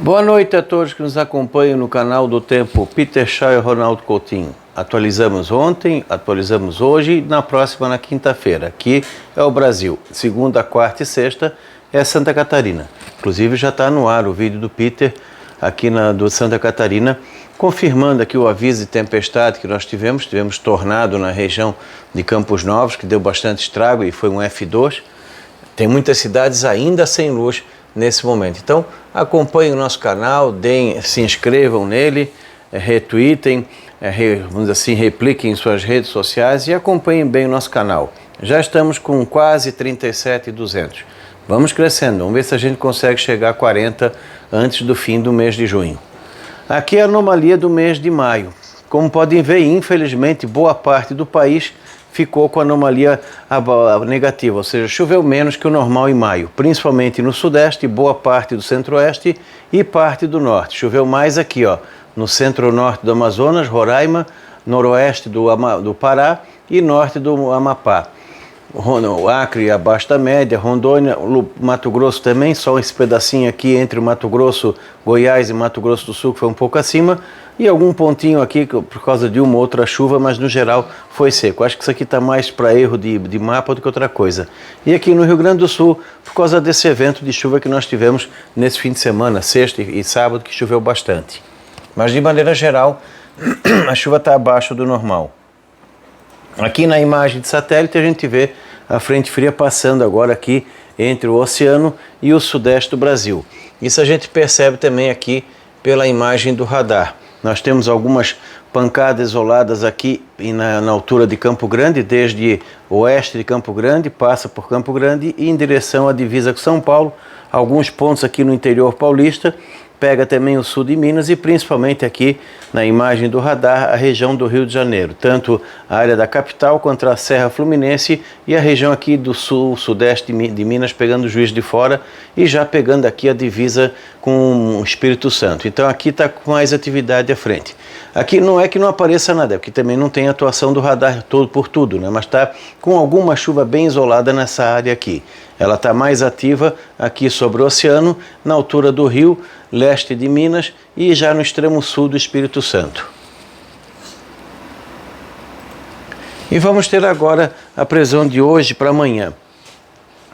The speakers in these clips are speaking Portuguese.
Boa noite a todos que nos acompanham no canal do Tempo Peter Shaw e Ronaldo Coutinho. Atualizamos ontem, atualizamos hoje e na próxima, na quinta-feira. Aqui é o Brasil. Segunda, quarta e sexta é Santa Catarina. Inclusive já está no ar o vídeo do Peter aqui do Santa Catarina, confirmando aqui o aviso de tempestade que nós tivemos. Tivemos tornado na região de Campos Novos, que deu bastante estrago e foi um F2. Tem muitas cidades ainda sem luz nesse momento. Então, acompanhem o nosso canal, se inscrevam nele, retweetem, vamos dizer assim, repliquem em suas redes sociais e acompanhem bem o nosso canal. Já estamos com quase 37.200. Vamos crescendo, vamos ver se a gente consegue chegar a 40 antes do fim do mês de junho. Aqui é a anomalia do mês de maio. Como podem ver, infelizmente, boa parte do país ficou com anomalia negativa, ou seja, choveu menos que o normal em maio, principalmente no sudeste, boa parte do centro-oeste e parte do norte. Choveu mais aqui, ó, no centro-norte do Amazonas, Roraima, noroeste do Pará e norte do Amapá. O Acre abaixo da média, Rondônia, Mato Grosso também, só esse pedacinho aqui entre o Mato Grosso, Goiás e Mato Grosso do Sul que foi um pouco acima, e algum pontinho aqui por causa de uma outra chuva, mas no geral foi seco. Acho que isso aqui está mais para erro de mapa do que outra coisa. E aqui no Rio Grande do Sul, por causa desse evento de chuva que nós tivemos nesse fim de semana, sexta e sábado, que choveu bastante. Mas de maneira geral, a chuva está abaixo do normal. Aqui na imagem de satélite a gente vê a frente fria passando agora aqui entre o oceano e o sudeste do Brasil. Isso a gente percebe também aqui pela imagem do radar. Nós temos algumas pancadas isoladas aqui na altura de Campo Grande, desde o oeste de Campo Grande, passa por Campo Grande e em direção à divisa com São Paulo, alguns pontos aqui no interior paulista, pega também o sul de Minas e principalmente aqui na imagem do radar a região do Rio de Janeiro, tanto a área da capital quanto a Serra Fluminense e a região aqui do sul, sudeste de Minas, pegando o Juiz de Fora e já pegando aqui a divisa com o Espírito Santo. Então aqui está com mais atividade à frente. Aqui não é que não apareça nada, é porque também não tem atuação do radar todo por tudo, né? Mas está com alguma chuva bem isolada nessa área aqui. Ela está mais ativa aqui sobre o oceano, na altura do Rio, leste de Minas e já no extremo sul do Espírito Santo. E vamos ter agora a previsão de hoje para amanhã,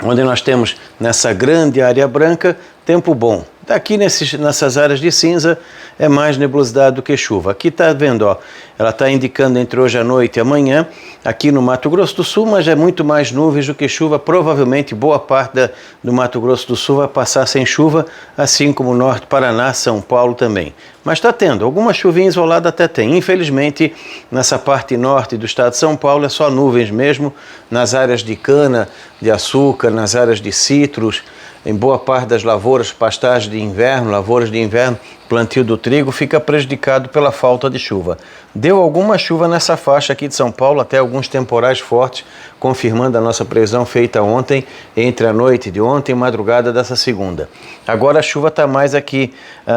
onde nós temos nessa grande área branca tempo bom. Aqui nessas áreas de cinza é mais nebulosidade do que chuva. Aqui está vendo, ó, ela está indicando entre hoje à noite e amanhã, aqui no Mato Grosso do Sul, mas é muito mais nuvens do que chuva. Provavelmente boa parte do Mato Grosso do Sul vai passar sem chuva, assim como o norte, Paraná, São Paulo também. Mas está tendo, alguma chuvinha isolada até tem. Infelizmente, nessa parte norte do estado de São Paulo é só nuvens mesmo, nas áreas de cana, de açúcar, nas áreas de citros, em boa parte das lavouras, pastagens de inverno, lavouras de inverno, plantio do trigo, fica prejudicado pela falta de chuva. Deu alguma chuva nessa faixa aqui de São Paulo, até alguns temporais fortes, confirmando a nossa previsão feita ontem, entre a noite de ontem e madrugada dessa segunda. Agora a chuva está mais aqui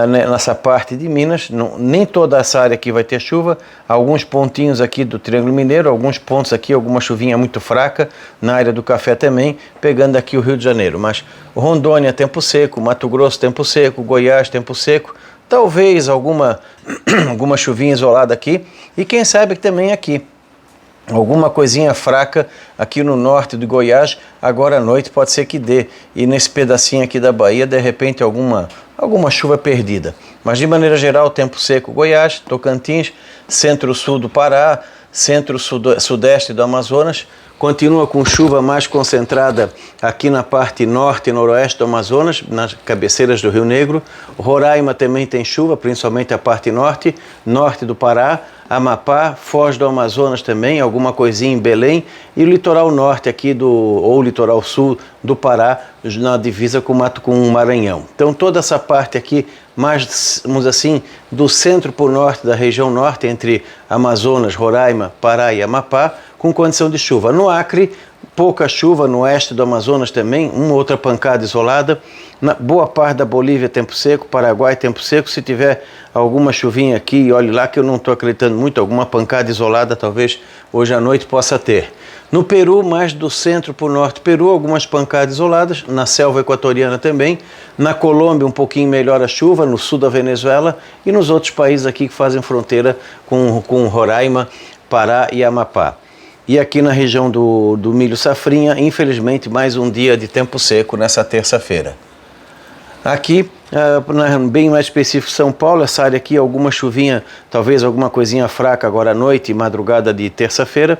nessa parte de Minas, nem toda essa área aqui vai ter chuva, alguns pontinhos aqui do Triângulo Mineiro, alguns pontos aqui, alguma chuvinha muito fraca, na área do Café também, pegando aqui o Rio de Janeiro. Mas Rondônia, tempo seco, Mato Grosso, tempo seco, Goiás, tempo seco, talvez alguma chuvinha isolada aqui e quem sabe também aqui. Alguma coisinha fraca aqui no norte do Goiás, agora à noite pode ser que dê. E nesse pedacinho aqui da Bahia, de repente, alguma chuva perdida. Mas de maneira geral, tempo seco Goiás, Tocantins, centro-sul do Pará, centro-sudeste do Amazonas. Continua com chuva mais concentrada aqui na parte norte e noroeste do Amazonas, nas cabeceiras do Rio Negro. Roraima também tem chuva, principalmente a parte norte, norte do Pará, Amapá, Foz do Amazonas também, alguma coisinha em Belém, e o litoral norte aqui ou litoral sul do Pará, na divisa com o Maranhão. Então toda essa parte aqui, mais, vamos dizer assim, do centro para o norte, da região norte, entre Amazonas, Roraima, Pará e Amapá, com condição de chuva. No Acre, pouca chuva, no oeste do Amazonas também, uma outra pancada isolada. Na boa parte da Bolívia, tempo seco, Paraguai, tempo seco. Se tiver alguma chuvinha aqui, olhe lá que eu não estou acreditando muito, alguma pancada isolada talvez hoje à noite possa ter. No Peru, mais do centro para o norte do Peru, algumas pancadas isoladas, na selva equatoriana também, na Colômbia um pouquinho melhor a chuva, no sul da Venezuela e nos outros países aqui que fazem fronteira com Roraima, Pará e Amapá. E aqui na região do milho safrinha, infelizmente, mais um dia de tempo seco nessa terça-feira. Aqui, bem mais específico, São Paulo, essa área aqui, alguma chuvinha, talvez alguma coisinha fraca agora à noite e madrugada de terça-feira.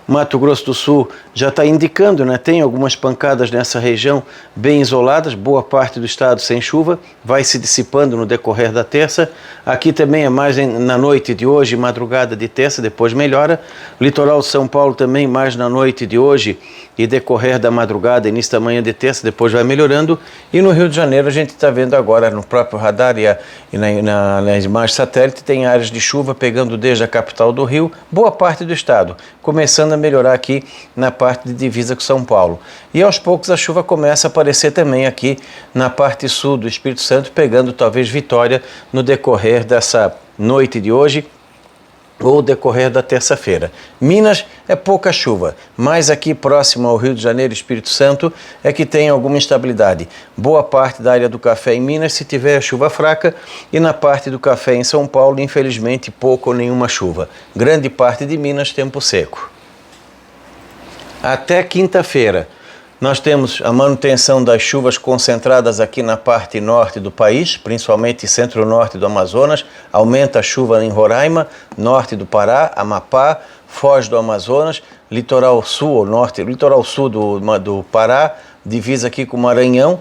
Mato Grosso do Sul já está indicando, né? Tem algumas pancadas nessa região bem isoladas, boa parte do estado sem chuva, vai se dissipando no decorrer da terça. Aqui também é mais na noite de hoje, madrugada de terça, depois melhora. Litoral de São Paulo também mais na noite de hoje e decorrer da madrugada, início da manhã de terça, depois vai melhorando. E no Rio de Janeiro a gente está vendo agora no próprio radar e nas imagens satélite, tem áreas de chuva pegando desde a capital do Rio, boa parte do estado, começando a melhorar aqui na parte de divisa com São Paulo. E aos poucos a chuva começa a aparecer também aqui na parte sul do Espírito Santo, pegando talvez Vitória no decorrer dessa noite de hoje ou decorrer da terça-feira. Minas é pouca chuva, mas aqui próximo ao Rio de Janeiro e Espírito Santo é que tem alguma instabilidade. Boa parte da área do café em Minas se tiver chuva fraca e na parte do café em São Paulo, infelizmente, pouco ou nenhuma chuva. Grande parte de Minas, tempo seco. Até quinta-feira, nós temos a manutenção das chuvas concentradas aqui na parte norte do país, principalmente centro-norte do Amazonas, aumenta a chuva em Roraima, norte do Pará, Amapá, Foz do Amazonas, litoral sul ou norte, litoral sul do Pará, divisa aqui com o Maranhão,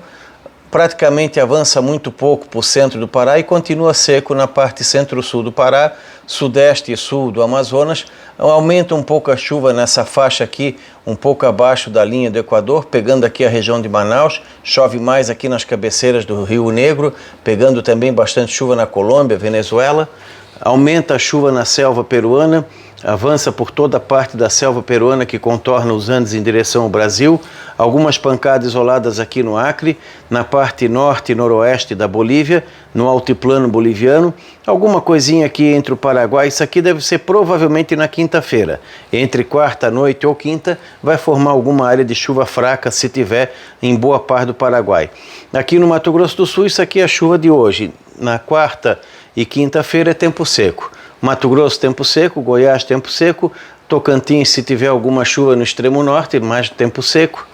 praticamente avança muito pouco para o centro do Pará e continua seco na parte centro-sul do Pará, sudeste e sul do Amazonas. Aumenta um pouco a chuva nessa faixa aqui, um pouco abaixo da linha do Equador, pegando aqui a região de Manaus, chove mais aqui nas cabeceiras do Rio Negro, pegando também bastante chuva na Colômbia, Venezuela. Aumenta a chuva na selva peruana, avança por toda a parte da selva peruana que contorna os Andes em direção ao Brasil, algumas pancadas isoladas aqui no Acre, na parte norte e noroeste da Bolívia, no altiplano boliviano, alguma coisinha aqui entre o Paraguai. Isso aqui deve ser provavelmente na quinta-feira, entre quarta noite ou quinta, vai formar alguma área de chuva fraca se tiver em boa parte do Paraguai. Aqui no Mato Grosso do Sul, isso aqui é a chuva de hoje, na quarta e quinta-feira é tempo seco. Mato Grosso, tempo seco, Goiás, tempo seco, Tocantins, se tiver alguma chuva no extremo norte, mais tempo seco.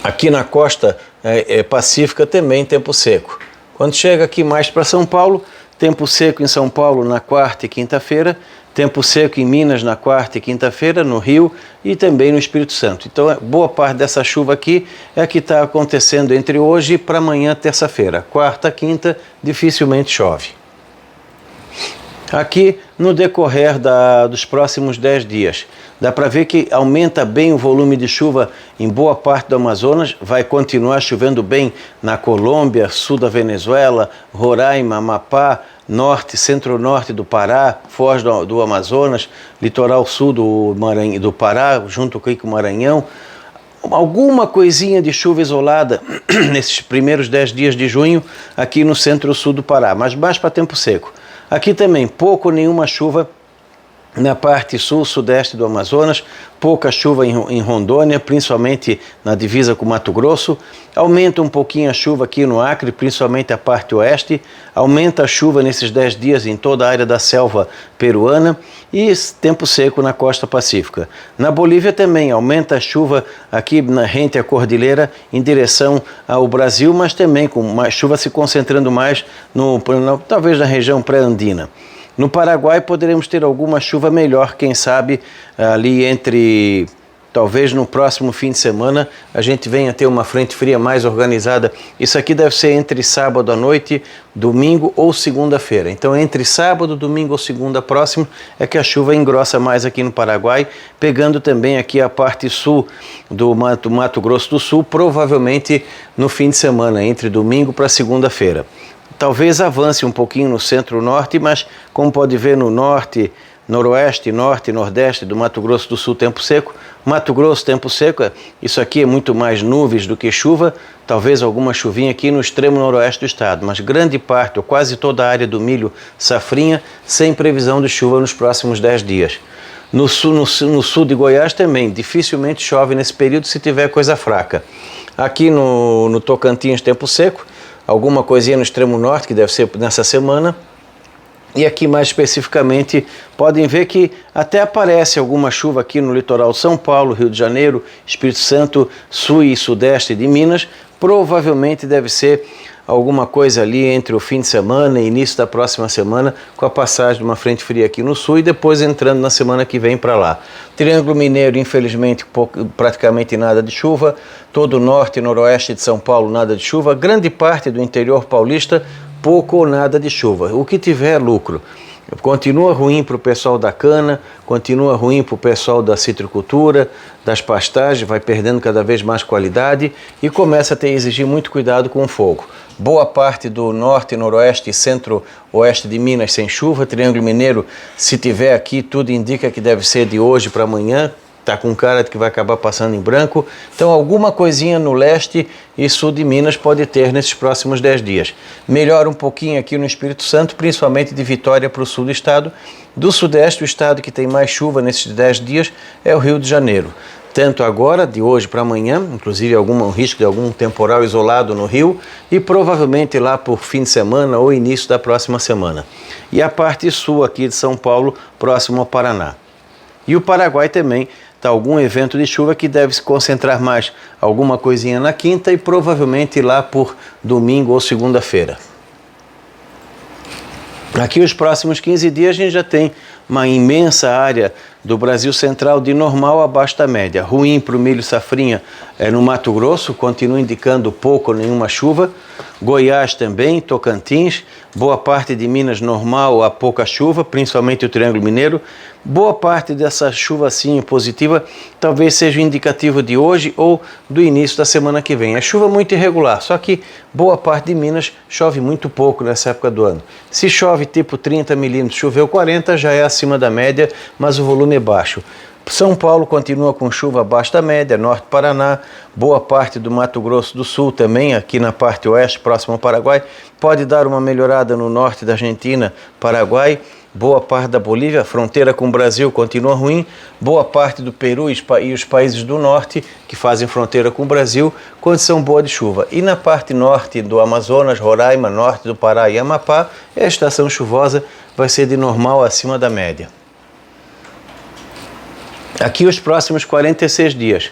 Aqui na costa pacífica também tempo seco. Quando chega aqui mais para São Paulo, tempo seco em São Paulo na quarta e quinta-feira, tempo seco em Minas na quarta e quinta-feira, no Rio e também no Espírito Santo. Então, boa parte dessa chuva aqui é a que está acontecendo entre hoje para amanhã, terça-feira. Quarta, quinta, dificilmente chove. Aqui no decorrer dos próximos 10 dias, dá para ver que aumenta bem o volume de chuva em boa parte do Amazonas, vai continuar chovendo bem na Colômbia, sul da Venezuela, Roraima, Amapá, norte, centro-norte do Pará, Foz do Amazonas, litoral sul do Pará, junto com o Maranhão. Alguma coisinha de chuva isolada nesses primeiros 10 dias de junho aqui no centro-sul do Pará, mas mais para tempo seco. Aqui também pouco ou nenhuma chuva na parte sul-sudeste do Amazonas, pouca chuva em Rondônia, principalmente na divisa com Mato Grosso. Aumenta um pouquinho a chuva aqui no Acre, principalmente a parte oeste. Aumenta a chuva nesses 10 dias em toda a área da selva peruana e tempo seco na costa pacífica. Na Bolívia também aumenta a chuva aqui rente à cordilheira em direção ao Brasil, mas também com mais chuva se concentrando mais talvez na região pré-andina. No Paraguai poderemos ter alguma chuva melhor, quem sabe ali talvez no próximo fim de semana a gente venha ter uma frente fria mais organizada. Isso aqui deve ser entre sábado à noite, domingo ou segunda-feira. Então entre sábado, domingo ou segunda próximo é que a chuva engrossa mais aqui no Paraguai, pegando também aqui a parte sul do Mato Grosso do Sul, provavelmente no fim de semana, entre domingo para segunda-feira. Talvez avance um pouquinho no centro-norte, mas como pode ver no norte, noroeste, norte e nordeste do Mato Grosso do Sul, tempo seco. Mato Grosso, tempo seco, isso aqui é muito mais nuvens do que chuva, talvez alguma chuvinha aqui no extremo noroeste do estado, mas grande parte ou quase toda a área do milho safrinha sem previsão de chuva nos próximos 10 dias. No sul de Goiás também, dificilmente chove nesse período se tiver coisa fraca. Aqui no Tocantins, tempo seco, alguma coisinha no extremo norte, que deve ser nessa semana. E aqui mais especificamente, podem ver que até aparece alguma chuva aqui no litoral São Paulo, Rio de Janeiro, Espírito Santo, sul e sudeste de Minas. Provavelmente deve ser alguma coisa ali entre o fim de semana e início da próxima semana, com a passagem de uma frente fria aqui no sul e depois entrando na semana que vem para lá. Triângulo Mineiro, infelizmente, praticamente nada de chuva. Todo o norte e noroeste de São Paulo, nada de chuva. Grande parte do interior paulista, pouco ou nada de chuva. O que tiver é lucro. Continua ruim para o pessoal da cana, continua ruim para o pessoal da citricultura, das pastagens, vai perdendo cada vez mais qualidade e começa a ter exigir muito cuidado com o fogo. Boa parte do norte, noroeste e centro-oeste de Minas sem chuva. Triângulo Mineiro, se tiver aqui, tudo indica que deve ser de hoje para amanhã. Está com cara de que vai acabar passando em branco. Então alguma coisinha no leste e sul de Minas pode ter nesses próximos 10 dias. Melhora um pouquinho aqui no Espírito Santo, principalmente de Vitória para o sul do estado. Do sudeste, o estado que tem mais chuva nesses 10 dias é o Rio de Janeiro. Tanto agora, de hoje para amanhã, inclusive um risco de algum temporal isolado no Rio, e provavelmente lá por fim de semana ou início da próxima semana. E a parte sul aqui de São Paulo, próximo ao Paraná. E o Paraguai também está algum evento de chuva que deve se concentrar mais alguma coisinha na quinta e provavelmente lá por domingo ou segunda-feira. Aqui os próximos 15 dias a gente já tem uma imensa área do Brasil Central de normal abaixo da média. Ruim para o milho safrinha no Mato Grosso, continua indicando pouco ou nenhuma chuva. Goiás também, Tocantins, boa parte de Minas normal a pouca chuva, principalmente o Triângulo Mineiro. Boa parte dessa chuva assim positiva talvez seja o indicativo de hoje ou do início da semana que vem. É chuva muito irregular, só que boa parte de Minas chove muito pouco nessa época do ano. Se chove tipo 30 milímetros, choveu 40, já é acima da média, mas o volume é baixo. São Paulo continua com chuva abaixo da média, norte do Paraná, boa parte do Mato Grosso do Sul também, aqui na parte oeste, próximo ao Paraguai, pode dar uma melhorada no norte da Argentina, Paraguai, boa parte da Bolívia, a fronteira com o Brasil continua ruim, boa parte do Peru e os países do norte, que fazem fronteira com o Brasil, condição boa de chuva. E na parte norte do Amazonas, Roraima, norte do Pará e Amapá, a estação chuvosa vai ser de normal acima da média. Aqui os próximos 46 dias.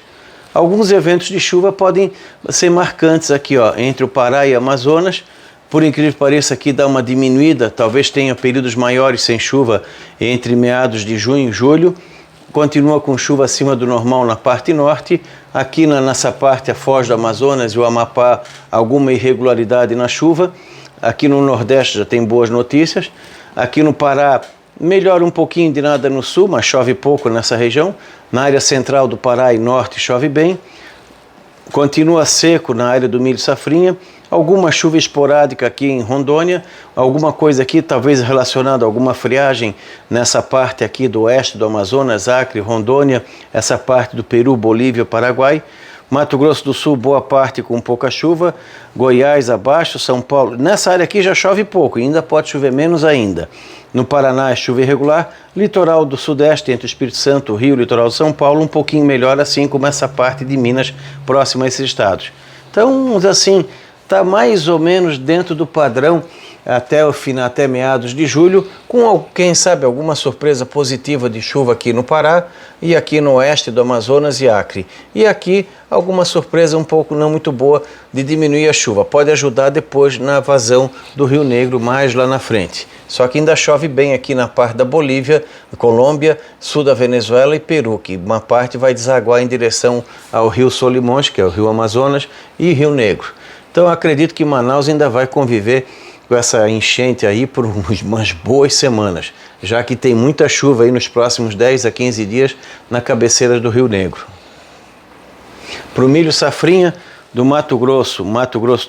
Alguns eventos de chuva podem ser marcantes aqui, ó, entre o Pará e Amazonas. Por incrível que pareça, aqui dá uma diminuída, talvez tenha períodos maiores sem chuva entre meados de junho e julho. Continua com chuva acima do normal na parte norte. Aqui nessa parte, a Foz do Amazonas e o Amapá, alguma irregularidade na chuva. Aqui no Nordeste já tem boas notícias. Aqui no Pará, melhora um pouquinho de nada no sul, mas chove pouco nessa região. Na área central do Pará e norte chove bem. Continua seco na área do milho safrinha. Alguma chuva esporádica aqui em Rondônia. Alguma coisa aqui talvez relacionada a alguma friagem nessa parte aqui do oeste do Amazonas, Acre, Rondônia. Essa parte do Peru, Bolívia, Paraguai. Mato Grosso do Sul, boa parte com pouca chuva. Goiás abaixo, São Paulo. Nessa área aqui já chove pouco, ainda pode chover menos ainda. No Paraná é chuva irregular. Litoral do Sudeste, entre o Espírito Santo, o Rio, litoral de São Paulo, um pouquinho melhor, assim como essa parte de Minas, próxima a esses estados. Então, assim, está mais ou menos dentro do padrão até o final, até meados de julho, com, quem sabe, alguma surpresa positiva de chuva aqui no Pará e aqui no oeste do Amazonas e Acre. E aqui alguma surpresa um pouco não muito boa de diminuir a chuva. Pode ajudar depois na vazão do Rio Negro mais lá na frente. Só que ainda chove bem aqui na parte da Bolívia, Colômbia, sul da Venezuela e Peru, que uma parte vai desaguar em direção ao Rio Solimões, que é o Rio Amazonas, e Rio Negro. Então acredito que Manaus ainda vai conviver com essa enchente aí por umas boas semanas, já que tem muita chuva aí nos próximos 10 a 15 dias na cabeceira do Rio Negro. Para o milho safrinha do Mato Grosso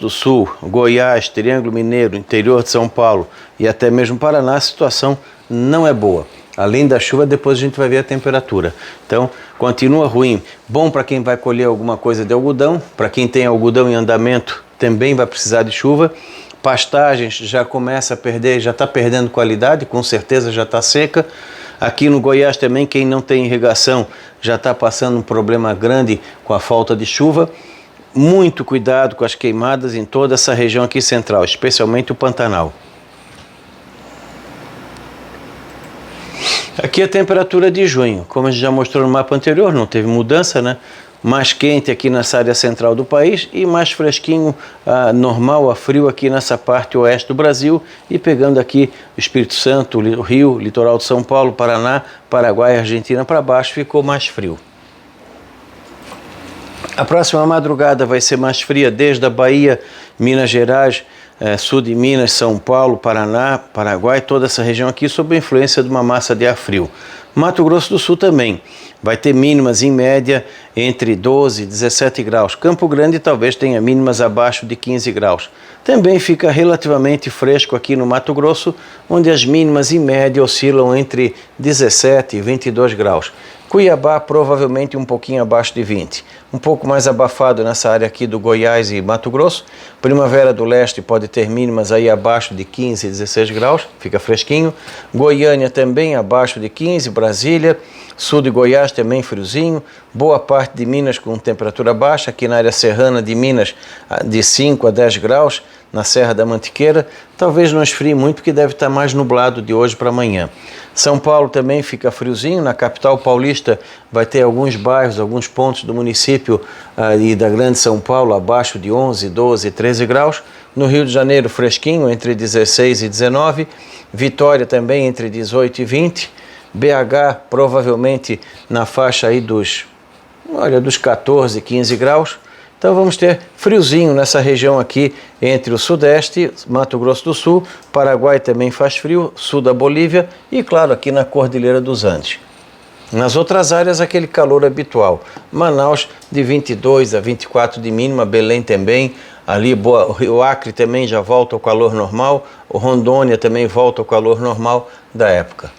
do Sul, Goiás, Triângulo Mineiro, interior de São Paulo e até mesmo Paraná, a situação não é boa. Além da chuva, depois a gente vai ver a temperatura. Então, continua ruim. Bom para quem vai colher alguma coisa de algodão, para quem tem algodão em andamento, também vai precisar de chuva. Pastagens já começa a perder, já está perdendo qualidade, com certeza já está seca. Aqui no Goiás também, quem não tem irrigação já está passando um problema grande com a falta de chuva. Muito cuidado com as queimadas em toda essa região aqui central, especialmente o Pantanal. Aqui a temperatura de junho, como a gente já mostrou no mapa anterior, não teve mudança, né? Mais quente aqui nessa área central do país e mais fresquinho, normal a frio aqui nessa parte oeste do Brasil e pegando aqui o Espírito Santo, o Rio, litoral de São Paulo, Paraná, Paraguai, Argentina para baixo, ficou mais frio. A próxima madrugada vai ser mais fria desde a Bahia, Minas Gerais, sul de Minas, São Paulo, Paraná, Paraguai, toda essa região aqui sob a influência de uma massa de ar frio. Mato Grosso do Sul também vai ter mínimas em média entre 12 e 17 graus. Campo Grande talvez tenha mínimas abaixo de 15 graus. Também fica relativamente fresco aqui no Mato Grosso, onde as mínimas em média oscilam entre 17 e 22 graus. Cuiabá provavelmente um pouquinho abaixo de 20. Um pouco mais abafado nessa área aqui do Goiás e Mato Grosso. Primavera do Leste pode ter mínimas aí abaixo de 15 e 16 graus, fica fresquinho. Goiânia também abaixo de 15, Brasília. Sul de Goiás também friozinho. Boa parte de Minas com temperatura baixa. Aqui na área serrana de Minas de 5 a 10 graus. Na Serra da Mantiqueira, talvez não esfrie muito porque deve estar mais nublado de hoje para amanhã. São Paulo também fica friozinho, na capital paulista vai ter alguns bairros, alguns pontos do município e da Grande São Paulo abaixo de 11, 12, 13 graus. No Rio de Janeiro fresquinho, entre 16 e 19, Vitória também entre 18 e 20, BH provavelmente na faixa aí dos 14, 15 graus. Então vamos ter friozinho nessa região aqui entre o Sudeste, Mato Grosso do Sul, Paraguai também faz frio, sul da Bolívia e claro aqui na Cordilheira dos Andes. Nas outras áreas aquele calor habitual, Manaus de 22 a 24 de mínima, Belém também, ali o Acre também já volta ao calor normal, o Rondônia também volta ao calor normal da época.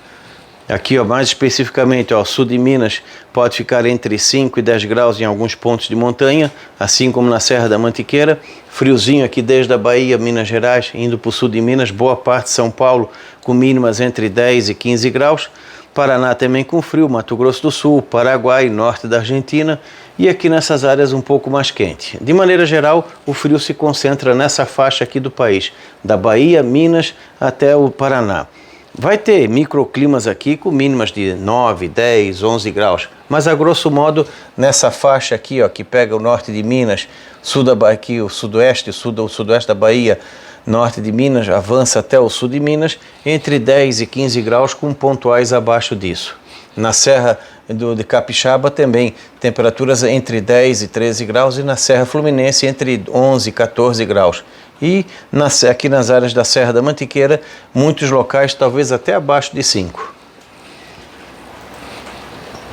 Aqui, mais especificamente, sul de Minas pode ficar entre 5 e 10 graus em alguns pontos de montanha, assim como na Serra da Mantiqueira. Friozinho aqui desde a Bahia, Minas Gerais, indo para o sul de Minas, boa parte de São Paulo com mínimas entre 10 e 15 graus. Paraná também com frio, Mato Grosso do Sul, Paraguai, norte da Argentina e aqui nessas áreas um pouco mais quente. De maneira geral, o frio se concentra nessa faixa aqui do país, da Bahia, Minas até o Paraná. Vai ter microclimas aqui com mínimas de 9, 10, 11 graus, mas a grosso modo nessa faixa aqui, que pega o norte de Minas, sul da Bahia, aqui, o sudoeste, o sudoeste da Bahia, norte de Minas, avança até o sul de Minas, entre 10 e 15 graus com pontuais abaixo disso. Na Serra de Capixaba também, temperaturas entre 10 e 13 graus e na Serra Fluminense entre 11 e 14 graus. E aqui nas áreas da Serra da Mantiqueira, muitos locais talvez até abaixo de 5.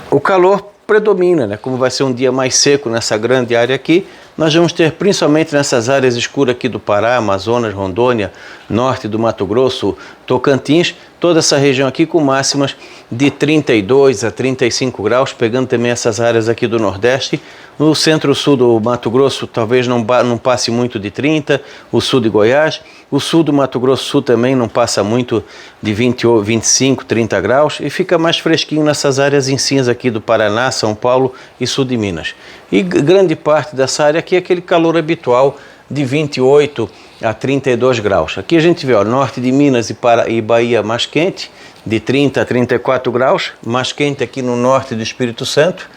O calor predomina, né? Como vai ser um dia mais seco nessa grande área aqui, nós vamos ter principalmente nessas áreas escuras aqui do Pará, Amazonas, Rondônia, norte do Mato Grosso, Tocantins, toda essa região aqui com máximas de 32 a 35 graus, pegando também essas áreas aqui do Nordeste. No centro-sul do Mato Grosso talvez não passe muito de 30, o sul de Goiás, o sul do Mato Grosso Sul também não passa muito de 25, 30 graus e fica mais fresquinho nessas áreas em cinza aqui do Paraná, São Paulo e sul de Minas. E grande parte dessa área aqui é aquele calor habitual de 28 a 32 graus. Aqui a gente vê, norte de Minas e Bahia mais quente, de 30 a 34 graus, mais quente aqui no norte do Espírito Santo,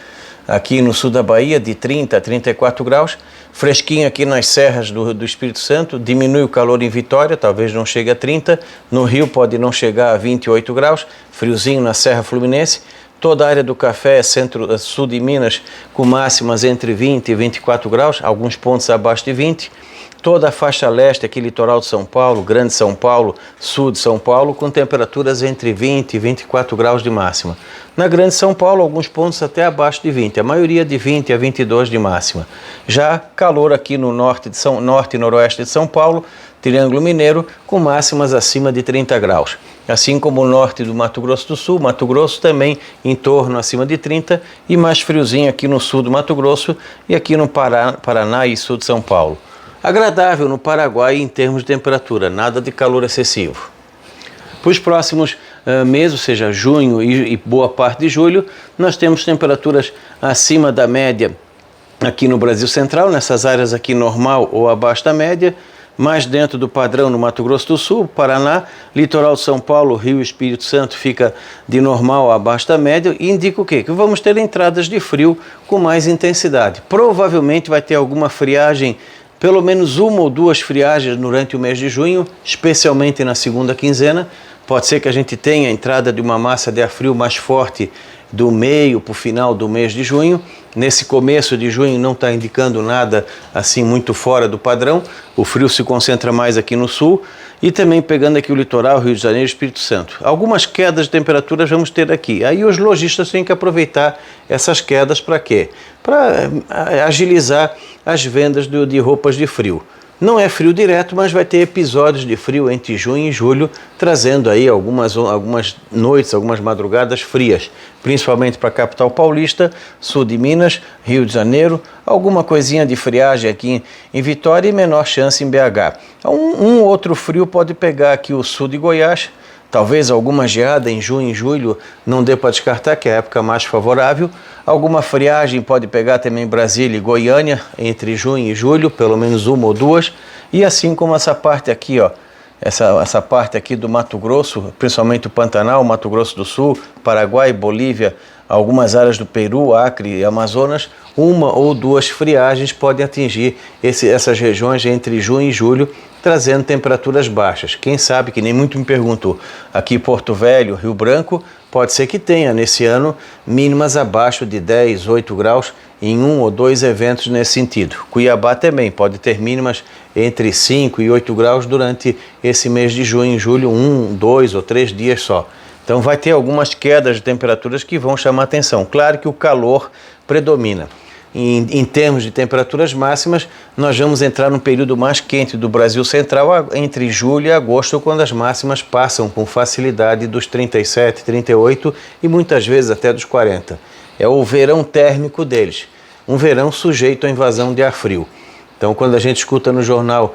aqui no sul da Bahia de 30 a 34 graus, fresquinho aqui nas serras do Espírito Santo, diminui o calor em Vitória, talvez não chegue a 30, no Rio pode não chegar a 28 graus, friozinho na Serra Fluminense, toda a área do Café, sul de Minas, com máximas entre 20 e 24 graus, alguns pontos abaixo de 20, toda a faixa leste, aqui litoral de São Paulo, Grande São Paulo, sul de São Paulo, com temperaturas entre 20 e 24 graus de máxima. Na Grande São Paulo, alguns pontos até abaixo de 20, a maioria de 20 a 22 de máxima. Já calor aqui no norte e noroeste de São Paulo, Triângulo Mineiro, com máximas acima de 30 graus. Assim como o norte do Mato Grosso do Sul, Mato Grosso também em torno acima de 30 e mais friozinho aqui no sul do Mato Grosso e aqui no Paraná e sul de São Paulo. Agradável no Paraguai em termos de temperatura, nada de calor excessivo. Para os próximos mês, ou seja, junho e boa parte de julho, nós temos temperaturas acima da média aqui no Brasil Central, nessas áreas aqui normal ou abaixo da média, mais dentro do padrão no Mato Grosso do Sul, Paraná, litoral de São Paulo, Rio e Espírito Santo fica de normal a abaixo da média e indica o quê? Que vamos ter entradas de frio com mais intensidade. Provavelmente vai ter alguma friagem, pelo menos uma ou duas friagens durante o mês de junho, especialmente na segunda quinzena. Pode ser que a gente tenha a entrada de uma massa de ar frio mais forte do meio para o final do mês de junho. Nesse começo de junho não está indicando nada assim muito fora do padrão. O frio se concentra mais aqui no sul e também pegando aqui o litoral, Rio de Janeiro e Espírito Santo. Algumas quedas de temperaturas vamos ter aqui. Aí os lojistas têm que aproveitar essas quedas para quê? Para agilizar as vendas de roupas de frio. Não é frio direto, mas vai ter episódios de frio entre junho e julho, trazendo aí algumas noites, algumas madrugadas frias, principalmente para a capital paulista, sul de Minas, Rio de Janeiro, alguma coisinha de friagem aqui em Vitória e menor chance em BH. Um outro frio pode pegar aqui o sul de Goiás, talvez alguma geada em junho e julho, não dê para descartar, que é a época mais favorável. Alguma friagem pode pegar também Brasília e Goiânia, entre junho e julho, pelo menos uma ou duas. E assim como essa parte aqui, ó, essa parte aqui do Mato Grosso, principalmente o Pantanal, Mato Grosso do Sul, Paraguai, Bolívia, algumas áreas do Peru, Acre e Amazonas, uma ou duas friagens podem atingir essas regiões entre junho e julho, trazendo temperaturas baixas. Quem sabe, que nem muito me perguntou, aqui Porto Velho, Rio Branco, pode ser que tenha nesse ano mínimas abaixo de 10, 8 graus em um ou dois eventos nesse sentido. Cuiabá também pode ter mínimas entre 5 e 8 graus durante esse mês de junho e julho, 1, 2 ou 3 dias só. Então vai ter algumas quedas de temperaturas que vão chamar atenção. Claro que o calor predomina. Em termos de temperaturas máximas, nós vamos entrar no período mais quente do Brasil Central entre julho e agosto, quando as máximas passam com facilidade dos 37, 38 e muitas vezes até dos 40. É o verão térmico deles, um verão sujeito à invasão de ar frio. Então, quando a gente escuta no jornal,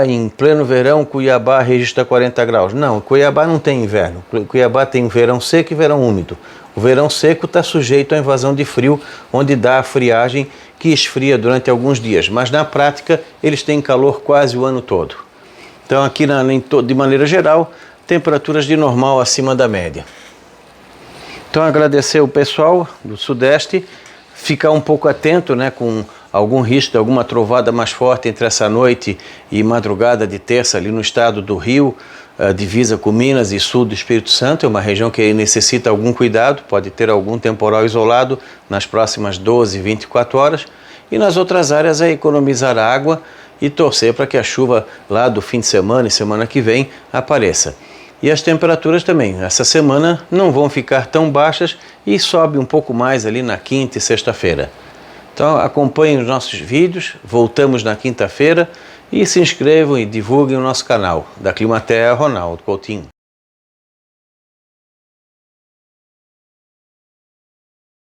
em pleno verão, Cuiabá registra 40 graus. Não, Cuiabá não tem inverno. Cuiabá tem verão seco e verão úmido. O verão seco está sujeito à invasão de frio, onde dá a friagem que esfria durante alguns dias. Mas, na prática, eles têm calor quase o ano todo. Então, aqui, de maneira geral, temperaturas de normal acima da média. Então, agradecer o pessoal do Sudeste, ficar um pouco atento, né, com algum risco de alguma trovada mais forte entre essa noite e madrugada de terça ali no estado do Rio, divisa com Minas e sul do Espírito Santo. É uma região que necessita algum cuidado, pode ter algum temporal isolado nas próximas 12, 24 horas. E nas outras áreas é economizar água e torcer para que a chuva lá do fim de semana e semana que vem apareça. E as temperaturas também, essa semana, não vão ficar tão baixas e sobe um pouco mais ali na quinta e sexta-feira. Então acompanhem os nossos vídeos, voltamos na quinta-feira e se inscrevam e divulguem o nosso canal. Da Climaterra, Ronaldo Coutinho.